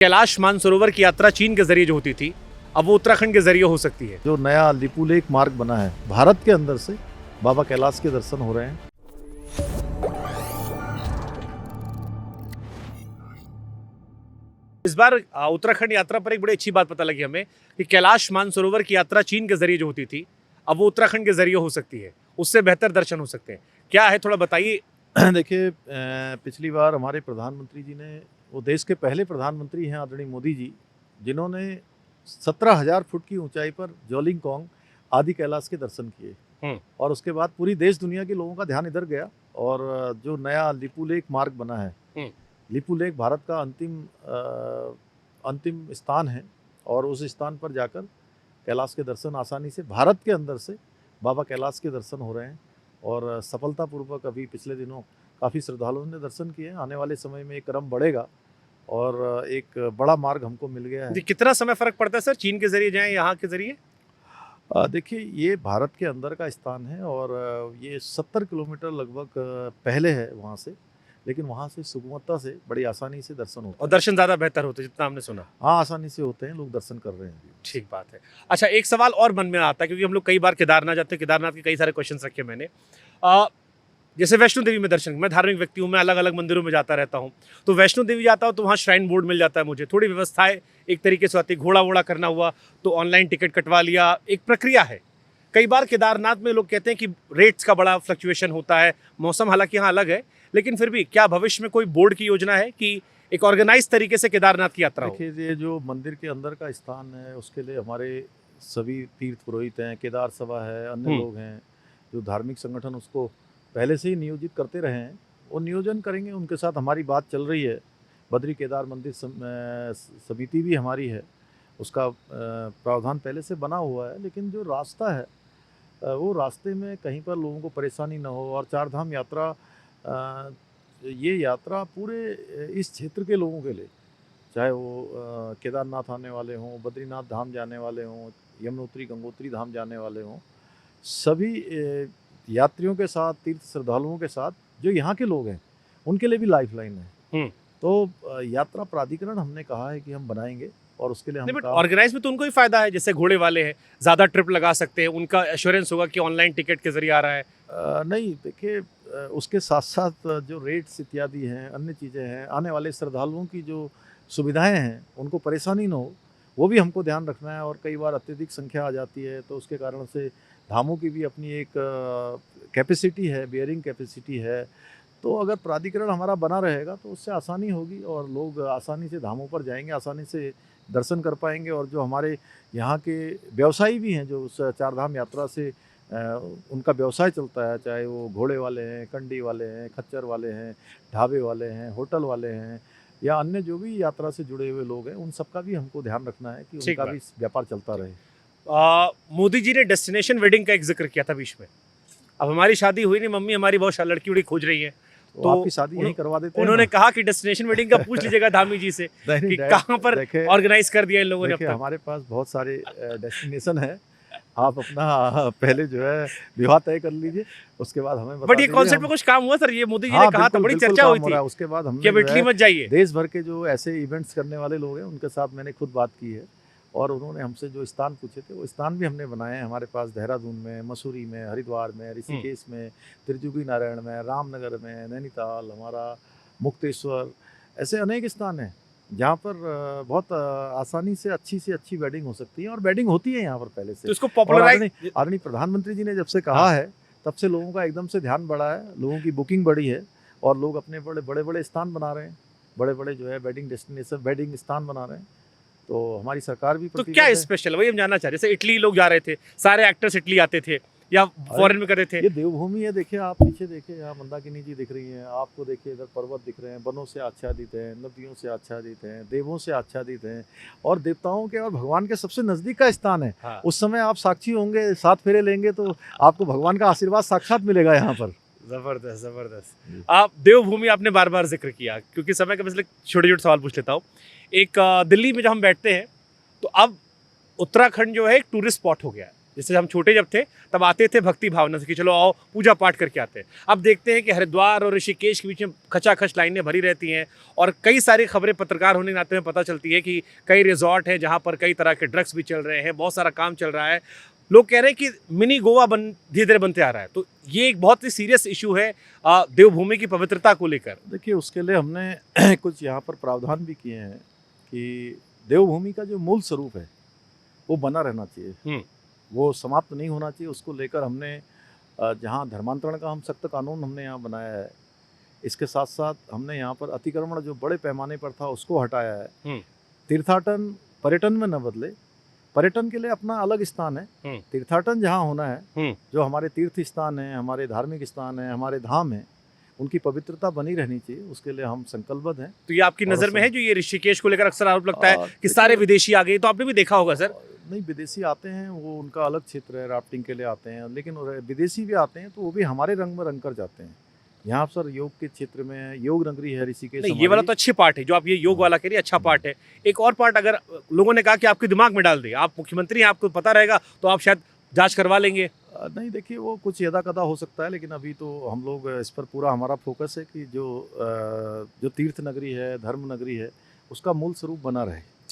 कैलाश मानसरोवर की यात्रा चीन के जरिए जो होती थी, अब वो उत्तराखंड के जरिए हो सकती है। जो नया लिपुलेख मार्ग बना है, भारत के अंदर से बाबा कैलाश के दर्शन हो रहे हैं। इस बार उत्तराखंड यात्रा पर एक बड़ी अच्छी बात पता लगी हमें कि कैलाश मानसरोवर की यात्रा चीन के जरिए जो होती थी, अब वो उत्तराखंड के जरिए हो सकती है। उससे बेहतर दर्शन हो सकते हैं। क्या है, थोड़ा बताइए। देखिए, पिछली बार हमारे प्रधानमंत्री जी ने, वो देश के पहले प्रधानमंत्री हैं आदरणीय मोदी जी, जिन्होंने 17,000 फुट की ऊंचाई पर जोलिंगकोंग आदि कैलाश के दर्शन किए। और उसके बाद पूरी देश दुनिया के लोगों का ध्यान इधर गया और जो नया लिपुलेख मार्ग बना है, लिपुलेख भारत का अंतिम स्थान है और उस स्थान पर जाकर कैलाश के दर्शन आसानी से भारत के अंदर से बाबा कैलाश के दर्शन हो रहे हैं और सफलतापूर्वक अभी पिछले दिनों काफ़ी श्रद्धालुओं ने दर्शन किए। आने वाले समय में एक क्रम बढ़ेगा और एक बड़ा मार्ग हमको मिल गया है। कितना समय फर्क पड़ता है सर, चीन के जरिए जाएं यहाँ के जरिए? देखिए, ये भारत के अंदर का स्थान है और ये 70 किलोमीटर लगभग पहले है वहाँ से, लेकिन वहाँ से सुगमता से बड़ी आसानी से दर्शन होता है और दर्शन ज़्यादा बेहतर होते हैं जितना हमने सुना। हाँ, आसानी से होते हैं, लोग दर्शन कर रहे हैं अभी। ठीक बात है। अच्छा, एक सवाल और मन में आता है, क्योंकि हम लोग कई बार केदारनाथ जाते हैं, केदारनाथ के कई सारे क्वेश्चन रखे मैंने। जैसे वैष्णो देवी में दर्शन, मैं धार्मिक व्यक्ति हूँ, मैं अलग अलग मंदिरों में जाता रहता हूँ, तो वैष्णो देवी जाता हूँ तो वहाँ श्राइन बोर्ड मिल जाता है मुझे, थोड़ी व्यवस्थाएं एक तरीके से आती है। घोड़ा वोड़ा करना हुआ तो ऑनलाइन टिकट कटवा लिया, एक प्रक्रिया है। कई बार केदारनाथ में लोग कहते हैं कि रेट्स का बड़ा फ्लक्चुएशन होता है, मौसम हालांकि यहाँ अलग है, लेकिन फिर भी क्या भविष्य में कोई बोर्ड की योजना है कि एक ऑर्गेनाइज तरीके से केदारनाथ की यात्रा हो? देखिए, ये जो मंदिर के अंदर का स्थान है, उसके लिए हमारे सभी तीर्थ पुरोहित हैं, केदार सभा है, अन्य लोग हैं, जो धार्मिक संगठन उसको पहले से ही नियोजित करते रहे हैं, वो नियोजन करेंगे। उनके साथ हमारी बात चल रही है। बद्री केदार मंदिर समिति भी हमारी है, उसका प्रावधान पहले से बना हुआ है, लेकिन जो रास्ता है वो रास्ते में कहीं पर लोगों को परेशानी न हो। और चार धाम यात्रा, ये यात्रा पूरे इस क्षेत्र के लोगों के लिए, चाहे वो केदारनाथ आने वाले हों, बद्रीनाथ धाम जाने वाले हों, यमुनोत्री गंगोत्री धाम जाने वाले हों, सभी यात्रियों के साथ, तीर्थ श्रद्धालुओं के साथ जो यहाँ के लोग हैं, उनके लिए भी लाइफलाइन है। तो यात्रा प्राधिकरण हमने कहा है कि हम बनाएंगे और उसके लिए हम ऑर्गेनाइज में तो उनको ही फायदा है, जैसे घोड़े वाले हैं, ज़्यादा ट्रिप लगा सकते हैं, उनका एश्योरेंस होगा कि ऑनलाइन टिकट के जरिए आ रहा है। नहीं, देखिए, उसके साथ साथ जो रेट्स इत्यादि हैं, अन्य चीज़ें हैं, आने वाले श्रद्धालुओं की जो सुविधाएं हैं, उनको परेशानी न हो, वो भी हमको ध्यान रखना है। और कई बार अत्यधिक संख्या आ जाती है, तो उसके कारण से धामों की भी अपनी एक कैपेसिटी है, बियरिंग कैपेसिटी है। तो अगर प्राधिकरण हमारा बना रहेगा तो उससे आसानी होगी और लोग आसानी से धामों पर जाएंगे, आसानी से दर्शन कर पाएंगे। और जो हमारे यहाँ के व्यवसायी भी हैं, जो उस चार धाम यात्रा से उनका व्यवसाय चलता है, चाहे वो घोड़े वाले हैं, कंडी वाले हैं, खच्चर वाले हैं, ढाबे वाले हैं, होटल वाले हैं, या अन्य जो भी यात्रा से जुड़े हुए लोग हैं, उन सबका भी हमको ध्यान रखना है कि उनका भी व्यापार चलता रहे। मोदी जी ने डेस्टिनेशन वेडिंग का एक जिक्र किया था बीच में। अब हमारी शादी हुई नहीं, मम्मी हमारी बहुत लड़की उड़ी खोज रही है, तो आपकी शादी यहीं करवा देते हैं। उन्होंने कहा कि डेस्टिनेशन वेडिंग का पूछ लीजिएगा धामी जी से कि कहाँ पर ऑर्गेनाइज कर दिया इन लोगों ने। हमारे पास बहुत सारे डेस्टिनेशन है, आप अपना पहले जो है विवाह तय कर लीजिए, उसके बाद हमें बट ये कॉन्सेप्ट पे कुछ काम हुआ सर? ये मोदी जी ने कहा था, बड़ी चर्चा हुई थी, उसके बाद हमने कि इटली मत जाइए। देश भर के जो ऐसे इवेंट्स करने वाले लोग हैं, उनके साथ मैंने खुद बात की है और उन्होंने हमसे जो स्थान पूछे थे, वो स्थान भी हमने बनाए हैं। हमारे पास देहरादून में, मसूरी में, हरिद्वार में, ऋषिकेश में, त्रिजुगी नारायण में, रामनगर में, नैनीताल, हमारा मुक्तेश्वर, ऐसे अनेक स्थान हैं जहाँ पर बहुत आसानी से अच्छी वेडिंग हो सकती है और वेडिंग होती है यहाँ पर पहले से। तो इसको पॉपुलराइज आदरणीय प्रधानमंत्री जी ने जब से कहा है, तब से लोगों का एकदम से ध्यान बढ़ा है, लोगों की बुकिंग बढ़ी है और लोग अपने बड़े स्थान बना रहे हैं, बड़े जो है वेडिंग डेस्टिनेशन, वेडिंग स्थान बना रहे हैं। तो हमारी सरकार भी तो क्या स्पेशल, वही हम जानना चाह रहे हैं। जैसे इटली लोग जा रहे थे, सारे एक्टर्स इटली आते थे या फॉरेन में कर रहे थे। ये देवभूमि है, देखिए आप पीछे देखिए, यहाँ मंदाकिनी जी दिख रही हैं आपको, देखिए इधर पर्वत दिख रहे हैं, वनों से आच्छादित हैं, नदियों से आच्छादित हैं, देवों से आच्छादित हैं और देवताओं के और भगवान के सबसे नजदीक का स्थान है। हाँ। उस समय आप साक्षी होंगे, 7 फेरे लेंगे तो आपको भगवान का आशीर्वाद साक्षात मिलेगा यहाँ पर। जबरदस्त। आप देवभूमि आपने बार बार जिक्र किया, क्योंकि समय का मतलब छोटे सवाल पूछ लेता हूँ। एक दिल्ली में जब हम बैठते हैं तो अब उत्तराखंड जो है एक टूरिस्ट स्पॉट हो गया है, जैसे हम छोटे जब थे तब आते थे भक्ति भावना से कि चलो आओ पूजा पाठ करके आते हैं। अब देखते हैं कि हरिद्वार और ऋषिकेश के बीच में खचाखच लाइनें भरी रहती हैं और कई सारी खबरें पत्रकार होने के नाते में पता चलती है कि कई रिजॉर्ट हैं जहाँ पर कई तरह के ड्रग्स भी चल रहे हैं, बहुत सारा काम चल रहा है। लोग कह रहे हैं कि मिनी गोवा धीरे धीरे बनते आ रहा है। तो ये एक बहुत ही सीरियस इशू है देवभूमि की पवित्रता को लेकर। देखिए, उसके लिए हमने कुछ यहाँ पर प्रावधान भी किए हैं कि देवभूमि का जो मूल स्वरूप है वो बना रहना चाहिए, वो समाप्त नहीं होना चाहिए। उसको लेकर हमने जहाँ धर्मांतरण का हम सख्त कानून हमने यहाँ बनाया है, इसके साथ साथ हमने यहाँ पर अतिक्रमण जो बड़े पैमाने पर था उसको हटाया है। तीर्थाटन पर्यटन में न बदले, पर्यटन के लिए अपना अलग स्थान है, तीर्थाटन जहाँ होना है, जो हमारे तीर्थ स्थान है, हमारे धार्मिक स्थान है, हमारे धाम है, उनकी पवित्रता बनी रहनी चाहिए। उसके लिए हम संकल्पबद्ध हैं। तो ये आपकी नज़र में है जो ये ऋषिकेश को लेकर अक्सर आरोप लगता है कि सारे विदेशी आ गए, तो आपने भी देखा होगा सर? नहीं, विदेशी आते हैं, वो उनका अलग क्षेत्र है, राफ्टिंग के लिए आते हैं, लेकिन विदेशी भी आते हैं तो वो भी हमारे रंग में रंग कर जाते हैं। यहाँ सर योग के क्षेत्र में योग नगरी है ऋषिकेश। नहीं, ये वाला तो अच्छी पार्ट है जो आप ये योग वाला कह रही है, अच्छा पार्ट है। एक और पार्ट अगर लोगों ने कहा कि आपके दिमाग में डाल दे, आप मुख्यमंत्री हैं, आपको पता रहेगा तो आप शायद जांच करवा लेंगे। नहीं, देखिए, वो कुछ यदा कदा हो सकता है, लेकिन अभी तो हम लोग इस पर पूरा हमारा फोकस है कि जो तीर्थ नगरी है, धर्म नगरी है, उसका मूल स्वरूप बना रहे।